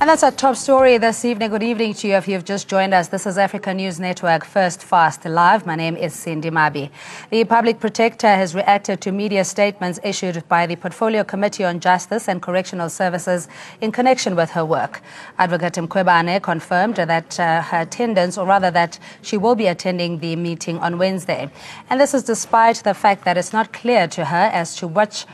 And that's our top story this evening. Good evening to you if you've just joined us. This is Africa News Network First Fast Live. My name is Cindy Mabi. The Public Protector has reacted to media statements issued by the Portfolio Committee on Justice and Correctional Services in connection with her work. Advocate Mkhwebane confirmed that her attendance, or rather that she will be attending the meeting on Wednesday. And this is despite the fact that it's not clear to her as to which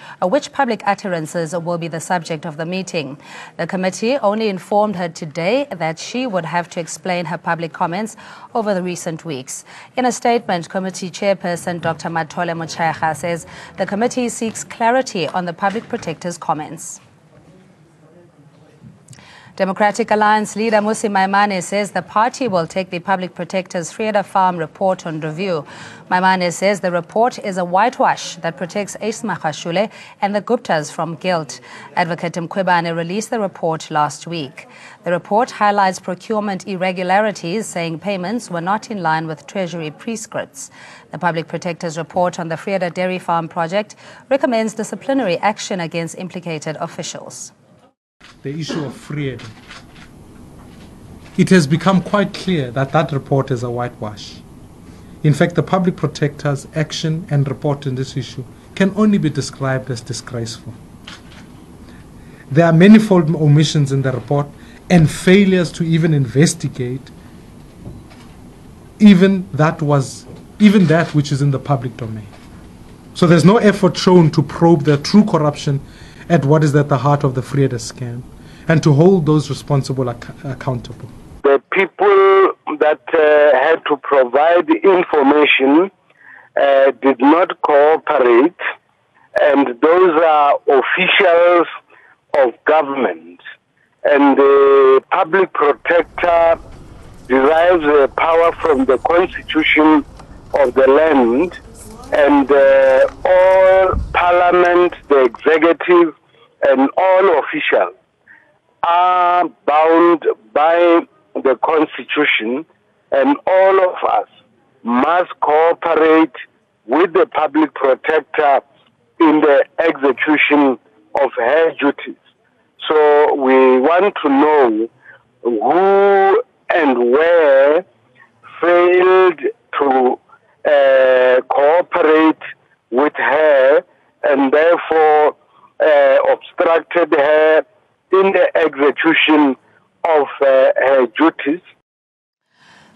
public utterances will be the subject of the meeting. The committee only informed her today that she would have to explain her public comments over the recent weeks. In a statement, committee chairperson Dr. Mathole Motshekga says the committee seeks clarity on the Public Protector's comments. Democratic Alliance leader Mmusi Maimane says the party will take the Public Protector's Vrede Farm report on review. Maimane says the report is a whitewash that protects Ace Magashule and the Guptas from guilt. Advocate Mkhwebane released the report last week. The report highlights procurement irregularities, saying payments were not in line with Treasury prescripts. The Public Protector's report on the Vrede Dairy Farm project recommends disciplinary action against implicated officials. The issue of Vrede. It has become quite clear that that report is a whitewash. In fact, the Public Protector's action and report on this issue can only be described as disgraceful. There are manifold omissions in the report and failures to even investigate even that which is in the public domain. So there's no effort shown to probe the true corruption at what is at the heart of the Vrede scam and to hold those responsible accountable. The people that had to provide information did not cooperate, and those are officials of government. And the Public Protector derives power from the constitution of the land, and all parliament, the executive, and all officials are bound by the constitution, and all of us must cooperate with the Public Protector in the execution of her duties. So we want to know who and where failed to cooperate with her and therefore obstructed her in the execution of her duties.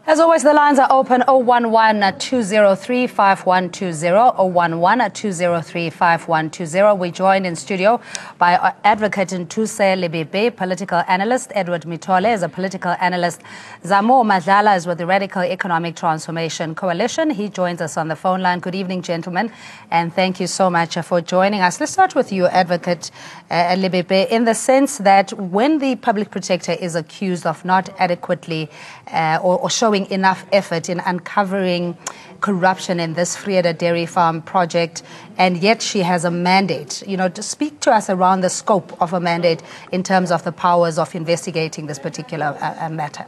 As always, the lines are open 011-203-5120, 011-203-5120. We're joined in studio by Advocate Ntuse Lebebe, political analyst, Edward Mitole is a political analyst, Zamo Madlala is with the Radical Economic Transformation Coalition. He joins us on the phone line. Good evening, gentlemen, and thank you so much for joining us. Let's start with you, Advocate Lebebe, in the sense that when the Public Protector is accused of not adequately or showing enough effort in uncovering corruption in this Vrede Dairy Farm project, and yet she has a mandate, to speak to us around the scope of a mandate in terms of the powers of investigating this particular matter.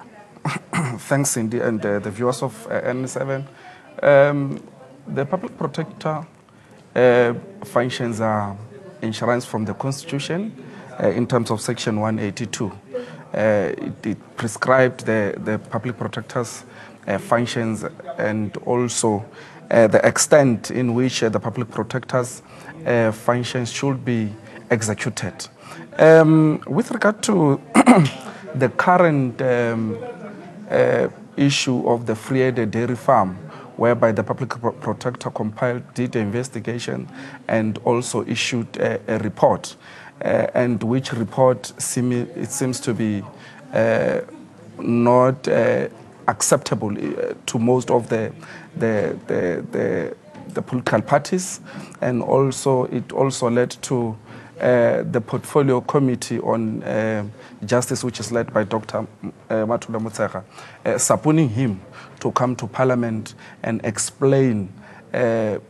Thanks, Cindy, and the viewers of N7. The Public Protector functions are enshrined from the Constitution in terms of Section 182. It prescribed the Public Protector's functions and also the extent in which the Public Protector's functions should be executed. With regard to the current issue of the Vrede Dairy Farm, whereby the Public Protector did the investigation and also issued a report, and which report seems to be not acceptable to most of the political parties, and also it also led to the Portfolio Committee on Justice, which is led by Dr. Mathole Motshekga, subpoenaing him to come to Parliament and explain the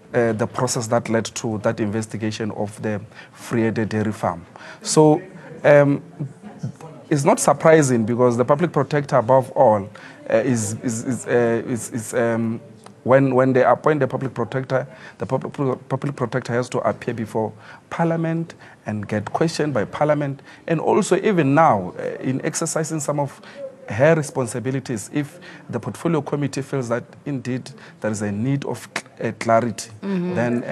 process that led to that investigation of the Vrede Dairy Farm. So it's not surprising, because the Public Protector, above all, is when they appoint the public protector has to appear before Parliament and get questioned by Parliament. And also even now, in exercising some of her responsibilities, if the portfolio committee feels that indeed there is a need of clarity, then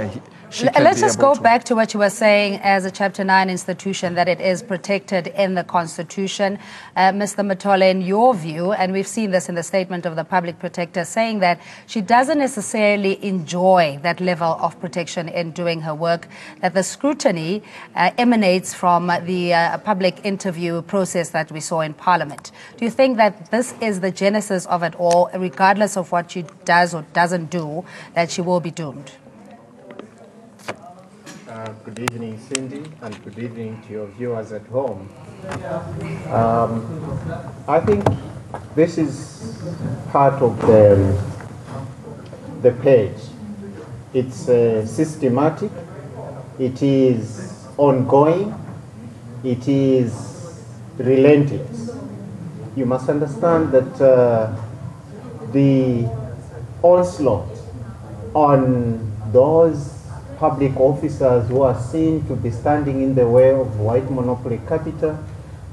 she can Let's be just able go back to what you were saying as a Chapter 9 institution, that it is protected in the Constitution. Mr. Matole, in your view, and we've seen this in the statement of the public protector, saying that she doesn't necessarily enjoy that level of protection in doing her work, that the scrutiny emanates from the public interview process that we saw in Parliament. Do you think that this is the genesis of it all, regardless of what she does or doesn't do, that she will be doomed? Good evening, Cindy, and good evening to your viewers at home. I think this is part of the page. It's systematic, it is ongoing, it is relentless. You must understand that the onslaught on those public officers who are seen to be standing in the way of white monopoly capital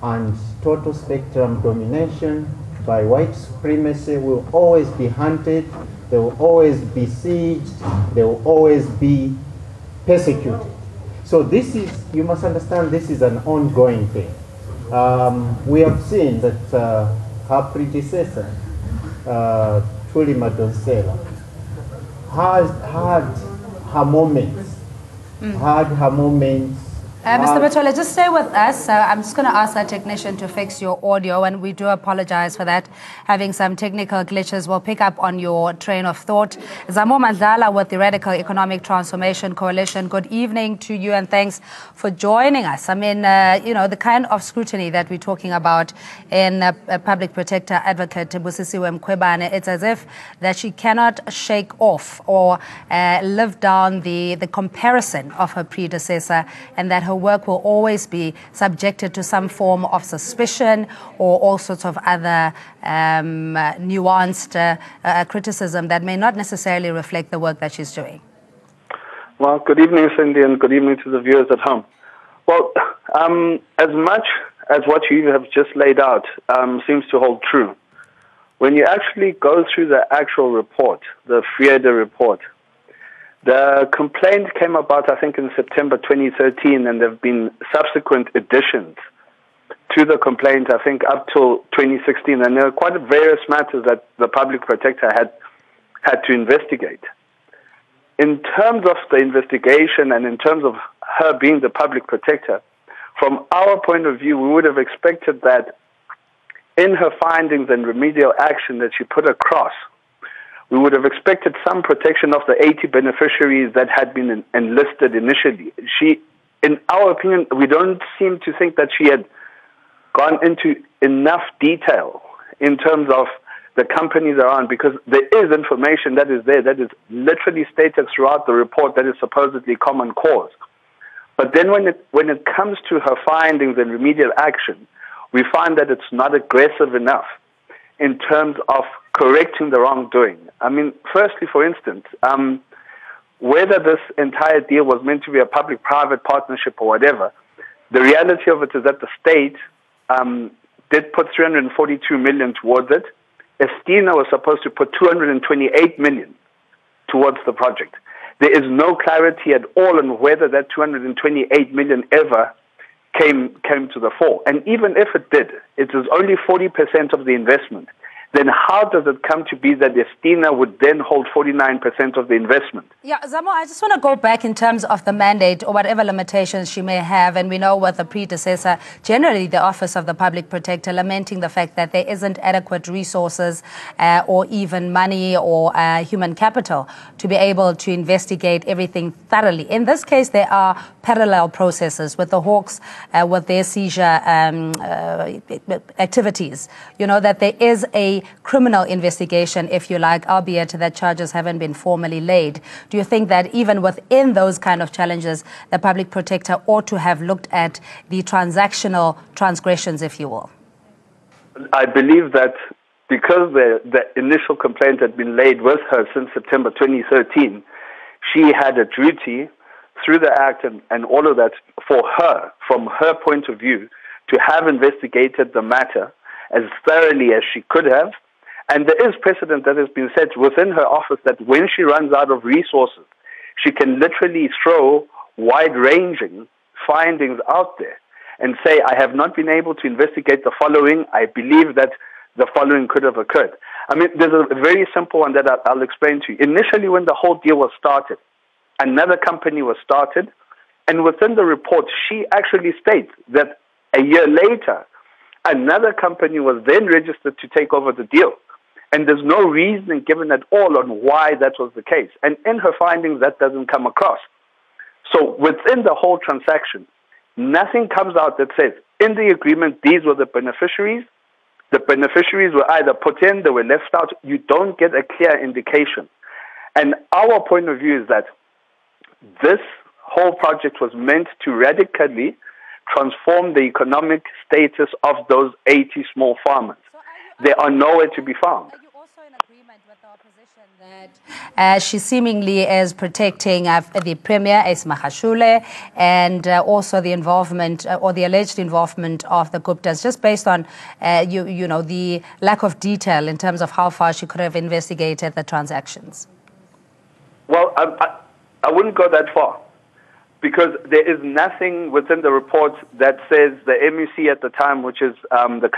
and total spectrum domination by white supremacy will always be hunted, they will always be sieged, they will always be persecuted. So this is, you must understand, this is an ongoing thing. We have seen that her predecessor, Thuli Madonsela, has had her moments, Mr. Matole, just stay with us. I'm just going to ask our technician to fix your audio, and we do apologize for that. Having some technical glitches, we'll pick up on your train of thought. Zamo Mandlala with the Radical Economic Transformation Coalition, good evening to you and thanks for joining us. I mean, you know, the kind of scrutiny that we're talking about in Public Protector Advocate Busisiwe Mkhwebane, it's as if that she cannot shake off or live down the comparison of her predecessor, and that her work will always be subjected to some form of suspicion or all sorts of other nuanced criticism that may not necessarily reflect the work that she's doing. Well, good evening, Cindy, and good evening to the viewers at home. Well, as much as what you have just laid out seems to hold true, when you actually go through the actual report, the Friede report, the complaint came about, I think, in September 2013, and there have been subsequent additions to the complaint, I think, up till 2016. And there are quite various matters that the public protector had to investigate. In terms of the investigation and in terms of her being the public protector, from our point of view, we would have expected that in her findings and remedial action that she put across, we would have expected some protection of the 80 beneficiaries that had been enlisted initially. She, in our opinion, we don't seem to think that she had gone into enough detail in terms of the companies around, because there is information that is there that is literally stated throughout the report that is supposedly common cause. But then when it comes to her findings and remedial action, we find that it's not aggressive enough in terms of correcting the wrongdoing. I mean, firstly, for instance, whether this entire deal was meant to be a public-private partnership or whatever, the reality of it is that the state did put 342 million towards it. Estina was supposed to put 228 million towards the project. There is no clarity at all on whether that 228 million ever came to the fore. And even if it did, it is only 40% of the investment. Then how does it come to be that Estina would then hold 49% of the investment? Yeah, Zamo, I just want to go back in terms of the mandate or whatever limitations she may have. And we know with the predecessor, generally the Office of the Public Protector, lamenting the fact that there isn't adequate resources or even money or human capital to be able to investigate everything thoroughly. In this case, there are parallel processes with the Hawks, with their seizure activities. You know, that there is a criminal investigation, if you like, albeit that charges haven't been formally laid. Do you think that even within those kind of challenges, the public protector ought to have looked at the transactional transgressions, if you will? I believe that because the initial complaint had been laid with her since September 2013, she had a duty through the Act and all of that for her, from her point of view, to have investigated the matter as thoroughly as she could have. And there is precedent that has been set within her office that when she runs out of resources, she can literally throw wide-ranging findings out there and say, I have not been able to investigate the following. I believe that the following could have occurred. I mean, there's a very simple one that I'll explain to you. Initially, when the whole deal was started, another company was started, and within the report, she actually states that a year later, another company was then registered to take over the deal. And there's no reasoning given at all on why that was the case. And in her findings, that doesn't come across. So within the whole transaction, nothing comes out that says, in the agreement, these were the beneficiaries. The beneficiaries were either put in, they were left out. You don't get a clear indication. And our point of view is that this whole project was meant to radically transform the economic status of those 80 small farmers. They are nowhere to be found. Are you also in agreement with the opposition that she seemingly is protecting the Premier, Ace Magashule, and also the involvement or the alleged involvement of the Guptas, just based on the lack of detail in terms of how far she could have investigated the transactions? Well, I wouldn't go that far, because there is nothing within the report that says the MEC at the time, which is the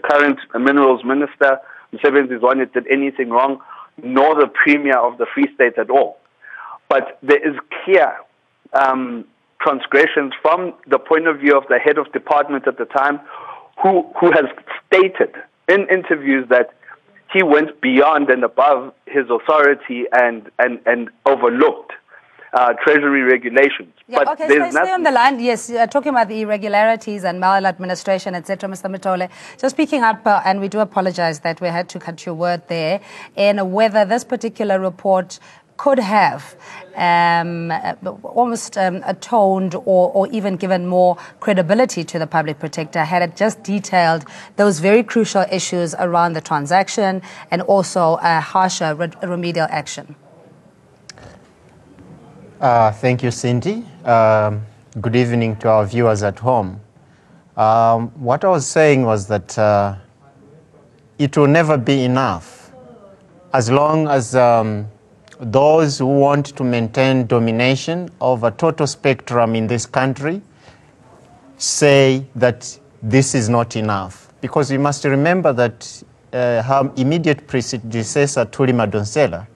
current minerals minister, Msebenzi Zwane, did anything wrong, nor the Premier of the Free State at all. But there is clear transgressions from the point of view of the head of department at the time, who has stated in interviews that he went beyond and above his authority and overlooked Treasury regulations. Yeah, but okay, stay on the line. Yes, talking about the irregularities and maladministration, etc., Mr. Mthole. Just picking up, and we do apologize that we had to cut your word there, in whether this particular report could have almost atoned or even given more credibility to the public protector had it just detailed those very crucial issues around the transaction and also harsher remedial action. Thank you, Cindy. Good evening to our viewers at home. What I was saying was that it will never be enough as long as those who want to maintain domination of a total spectrum in this country say that this is not enough. Because we must remember that her immediate predecessor, Thuli Madonsela,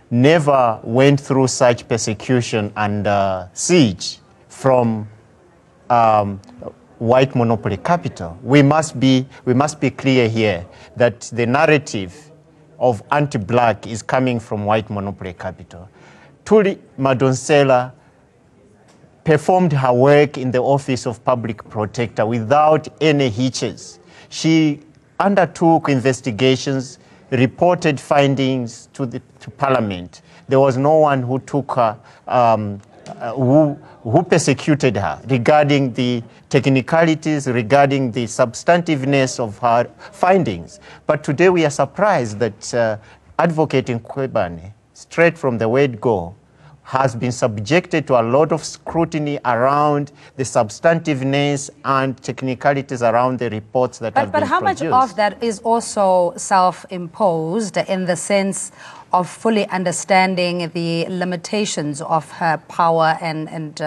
never went through such persecution and siege from white monopoly capital. We must be clear here that the narrative of anti-black is coming from white monopoly capital. Thuli Madonsela performed her work in the Office of Public Protector without any hitches. She undertook investigations, reported findings to Parliament. There was no one who took her, who persecuted her regarding the technicalities, regarding the substantiveness of her findings. But today we are surprised that Advocate Mkhwebane, straight from the word go, has been subjected to a lot of scrutiny around the substantiveness and technicalities around the reports that have been produced. But how much of that is also self-imposed in the sense of fully understanding the limitations of her power and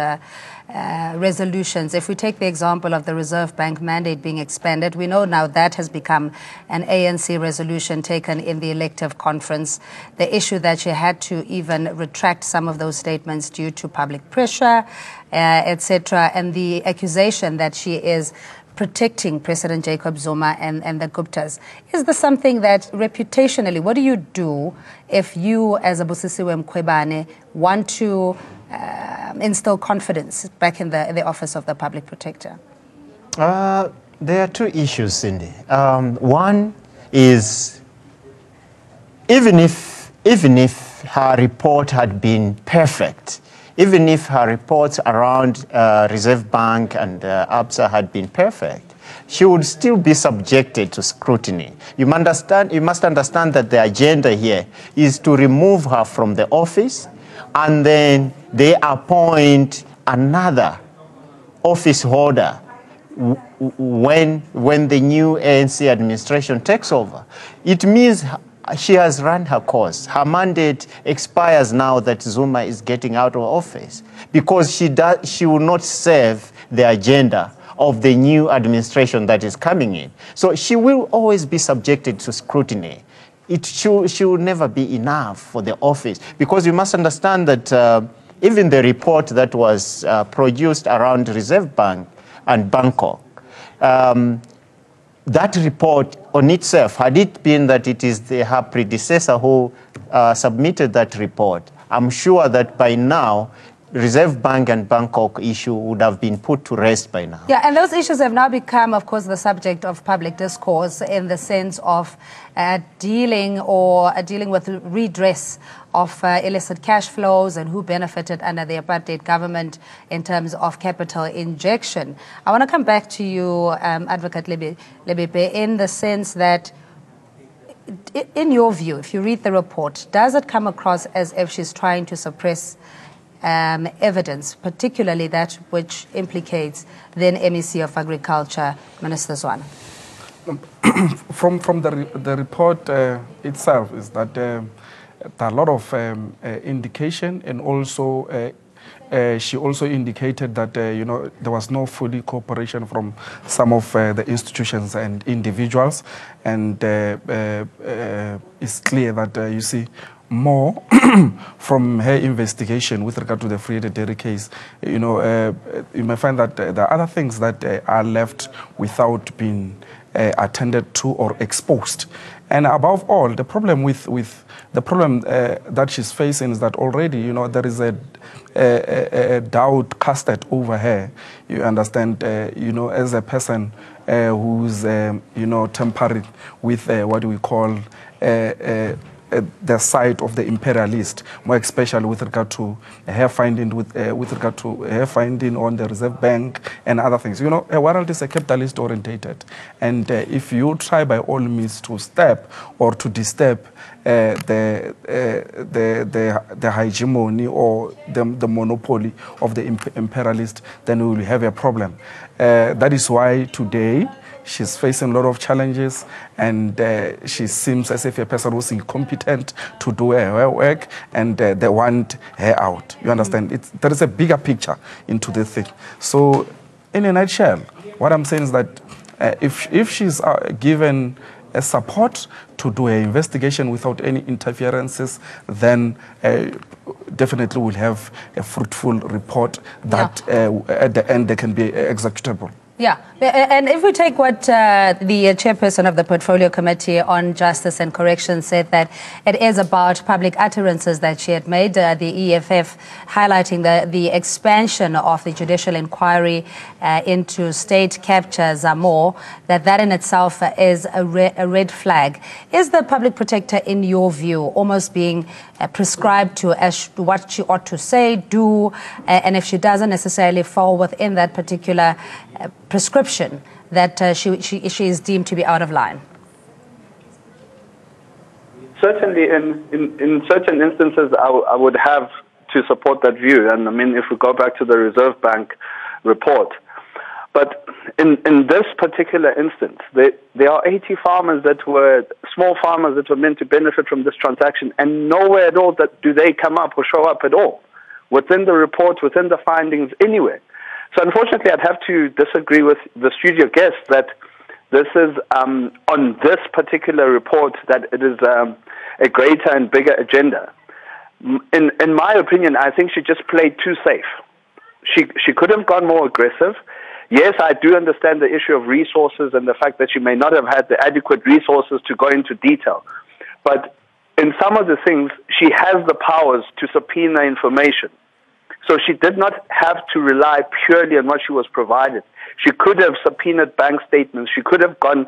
resolutions? If we take the example of the Reserve Bank mandate being expanded, we know now that has become an ANC resolution taken in the elective conference. The issue that she had to even retract some of those statements due to public pressure, etc., and the accusation that she is protecting President Jacob Zuma and the Guptas. Is this something that reputationally, what do you do if you as a Busisiwe Mkhwebane want to instill confidence back in the office of the public protector? There are two issues, Cindy. One is even if her report had been perfect, even if her reports around Reserve Bank and ABSA had been perfect, she would still be subjected to scrutiny. You must understand that the agenda here is to remove her from the office, and then they appoint another office holder when the new ANC administration takes over. It means she has run her course. Her mandate expires now that Zuma is getting out of office, because she will not serve the agenda of the new administration that is coming in. So she will always be subjected to scrutiny. She will never be enough for the office, because you must understand that even the report that was produced around Reserve Bank and Bangkok, that report on itself, had it been that it is her predecessor who submitted that report, I'm sure that by now, Reserve Bank and Bangkok issue would have been put to rest by now. Yeah, and those issues have now become, of course, the subject of public discourse in the sense of dealing with redress of illicit cash flows and who benefited under the apartheid government in terms of capital injection. I want to come back to you, Advocate Lebepe, in the sense that, in your view, if you read the report, does it come across as if she's trying to suppress evidence, particularly that which implicates then MEC of Agriculture, Minister Zwane? From the report itself is that there are a lot of indication, and also she also indicated that there was no fully cooperation from some of the institutions and individuals, and it's clear that you see more from her investigation with regard to the Friede Dairy case. You may find that there are other things that are left without being attended to or exposed. And above all, the problem that she's facing is that already, there is a doubt casted over her. You understand, as a person who's, tampering with what we call the side of the imperialist, more especially with regard to her finding with regard to her finding on the Reserve Bank and other things. A world is a capitalist orientated, and if you try by all means to step or to disturb the hegemony or the monopoly of the imperialist, then we will have a problem. That is why today she's facing a lot of challenges, and she seems as if a person who's incompetent to do her work, and they want her out. You understand? There is a bigger picture into this thing. So, in a nutshell, what I'm saying is that if she's given a support to do an investigation without any interferences, then definitely we'll have a fruitful report that at the end they can be executable. Yeah, and if we take what the chairperson of the Portfolio Committee on Justice and Correction said, that it is about public utterances that she had made, the EFF highlighting the expansion of the judicial inquiry into state captures more, that in itself is a red flag. Is the public protector, in your view, almost being prescribed to as what she ought to say, do, and if she doesn't necessarily fall within that particular prescription, that she is deemed to be out of line? Certainly, in certain instances, I would have to support that view. And I mean, if we go back to the Reserve Bank report. But in this particular instance, there are 80 farmers small farmers that were meant to benefit from this transaction, and nowhere at all do they come up or show up at all within the report, within the findings, anywhere. So unfortunately, I'd have to disagree with the studio guest that this is, on this particular report, that it is a greater and bigger agenda. In my opinion, I think she just played too safe. She could have gone more aggressive. Yes, I do understand the issue of resources and the fact that she may not have had the adequate resources to go into detail. But in some of the things, she has the powers to subpoena information. So she did not have to rely purely on what she was provided. She could have subpoenaed bank statements. She could have gone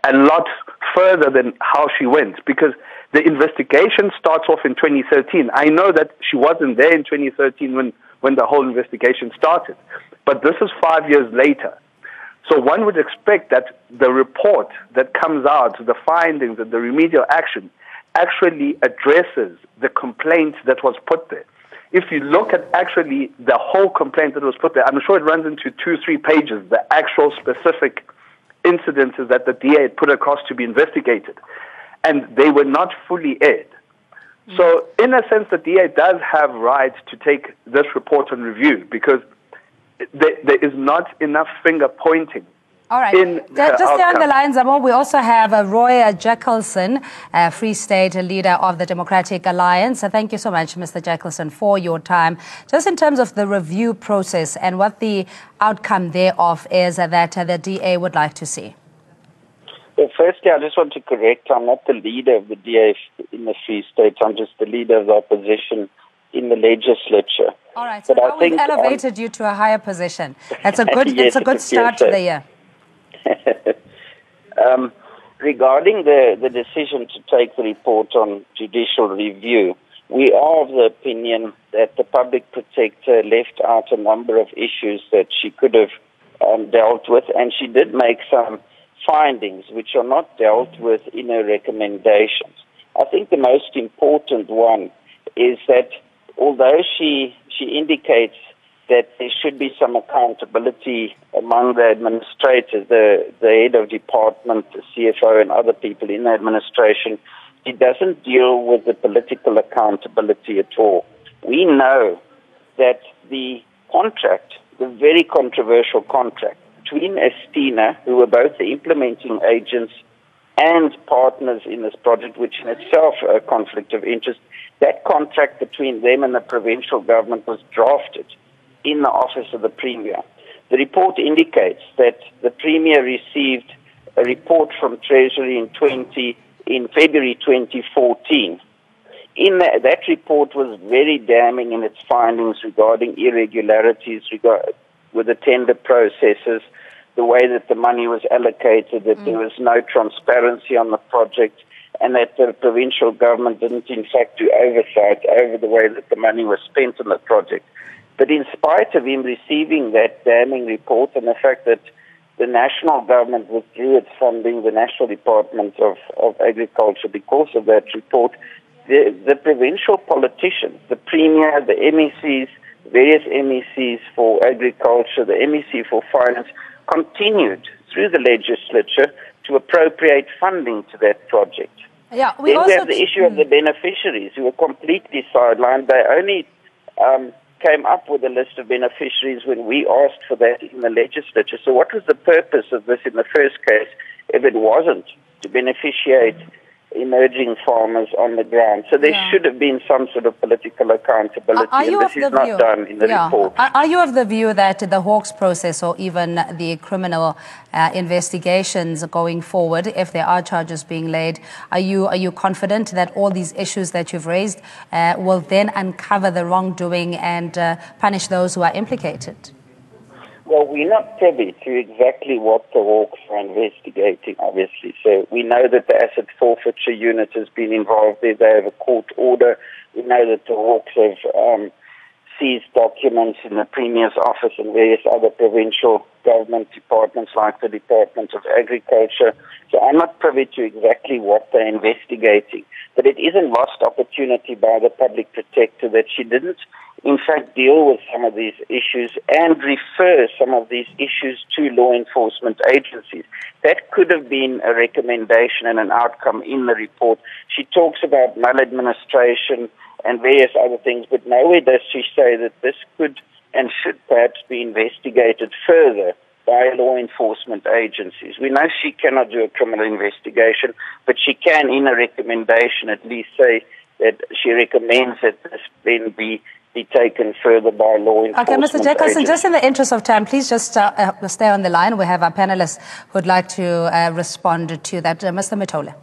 a lot further than how she went, because the investigation starts off in 2013. I know that she wasn't there in 2013 when the whole investigation started, but this is 5 years later. So one would expect that the report that comes out, the findings and the remedial action, actually addresses the complaint that was put there. If you look at actually the whole complaint that was put there, I'm sure it runs into 2-3 pages, the actual specific incidences that the DA had put across to be investigated. And they were not fully aired. So in a sense, the DA does have right to take this report on review because there is not enough finger pointing. All right. Just stay on the line, Zamo. We also have Roy Jackelson, Free State leader of the Democratic Alliance. Thank you so much, Mr. Jackelson, for your time. Just in terms of the review process and what the outcome thereof is that the DA would like to see. Well, firstly, I just want to correct, I'm not the leader of the DA in the Free State. I'm just the leader of the opposition in the legislature. All right. So now we've elevated you to a higher position. That's a good, yes, it's a good start to the year. Regarding the decision to take the report on judicial review, we are of the opinion that the public protector left out a number of issues that she could have dealt with, and she did make some findings which are not dealt with in her recommendations. I think the most important one is that although she indicates that there should be some accountability among the administrators, the head of department, the CFO, and other people in the administration, it doesn't deal with the political accountability at all. We know that the contract, the very controversial contract between Estina, who were both the implementing agents and partners in this project, which in itself a conflict of interest, that contract between them and the provincial government was drafted in the office of the Premier. The report indicates that the Premier received a report from Treasury in February 2014. That report was very damning in its findings regarding irregularities with the tender processes, the way that the money was allocated, that there was no transparency on the project, and that the provincial government didn't in fact do oversight over the way that the money was spent on the project. But in spite of him receiving that damning report and the fact that the national government withdrew its funding, the National Department of Agriculture, because of that report, the provincial politicians, the Premier, the MECs, various MECs for Agriculture, the MEC for Finance, continued through the legislature to appropriate funding to that project. Yeah, we have the issue of the beneficiaries who were completely sidelined. They only came up with a list of beneficiaries when we asked for that in the legislature. So what was the purpose of this in the first case if it wasn't to beneficiate emerging farmers on the ground? So there should have been some sort of political accountability, and this is not done in the report. Are you of the view that the Hawks process or even the criminal investigations going forward, if there are charges being laid, are you confident that all these issues that you've raised will then uncover the wrongdoing and punish those who are implicated? Well, we're not privy to exactly what the Hawks are investigating, obviously. So we know that the asset forfeiture unit has been involved there. They have a court order. We know that the Hawks have seized documents in the Premier's office and various other provincial government departments like the Department of Agriculture. So I'm not privy to exactly what they're investigating. But it is a lost opportunity by the public protector that she didn't in fact deal with some of these issues and refer some of these issues to law enforcement agencies. That could have been a recommendation and an outcome in the report. She talks about maladministration and various other things, but nowhere does she say that this could and should perhaps be investigated further by law enforcement agencies. We know she cannot do a criminal investigation, but she can, in a recommendation, at least say that she recommends that this then be taken further by law enforcement Okay, Mr. Jackelson, just in the interest of time, please just stay on the line. We have our panelists who would like to respond to that. Mr. Mitole.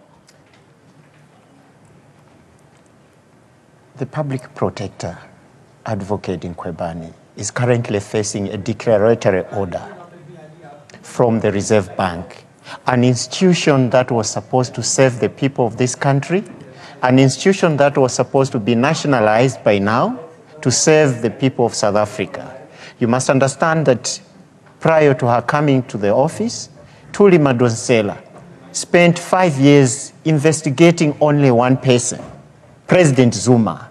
The public protector, Advocate Nkwebane, is currently facing a declaratory order from the Reserve Bank, an institution that was supposed to serve the people of this country, an institution that was supposed to be nationalized by now to serve the people of South Africa. You must understand that prior to her coming to the office, Thuli Madonsela spent 5 years investigating only one person, President Zuma.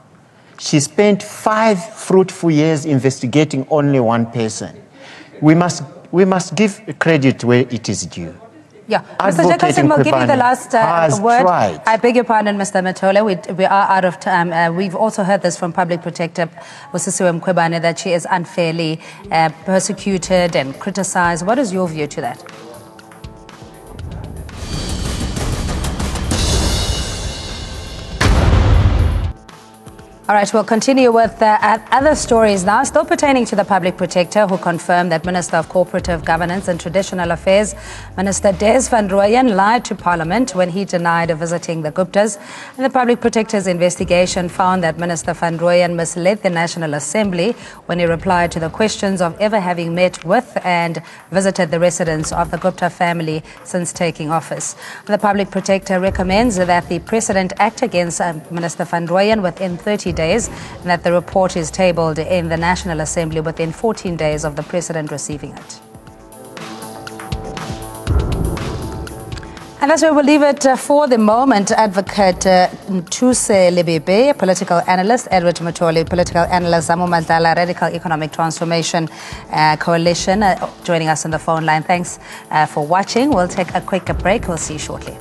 She spent 5 fruitful years investigating only one person. We must give credit where it is due. Yeah, Mr. Jacobson, we'll give you the last word. Tried. I beg your pardon, Mr. Matola. We are out of time. We've also heard this from Public Protector Busisiwe Mkhwebane that she is unfairly persecuted and criticized. What is your view to that? All right, we'll continue with other stories now, still pertaining to the Public Protector, who confirmed that Minister of Cooperative Governance and Traditional Affairs, Minister Des van Rooyen, lied to Parliament when he denied visiting the Guptas. And the Public Protector's investigation found that Minister van Rooyen misled the National Assembly when he replied to the questions of ever having met with and visited the residence of the Gupta family since taking office. The Public Protector recommends that the President act against Minister van Rooyen within 30 days, and that the report is tabled in the National Assembly within 14 days of the President receiving it. And that's where we'll leave it for the moment. Advocate Ntuse Libebe, political analyst, Edward Matoli, political analyst, Zamu Madlala, Radical Economic Transformation Coalition, joining us on the phone line. Thanks for watching. We'll take a quick break. We'll see you shortly.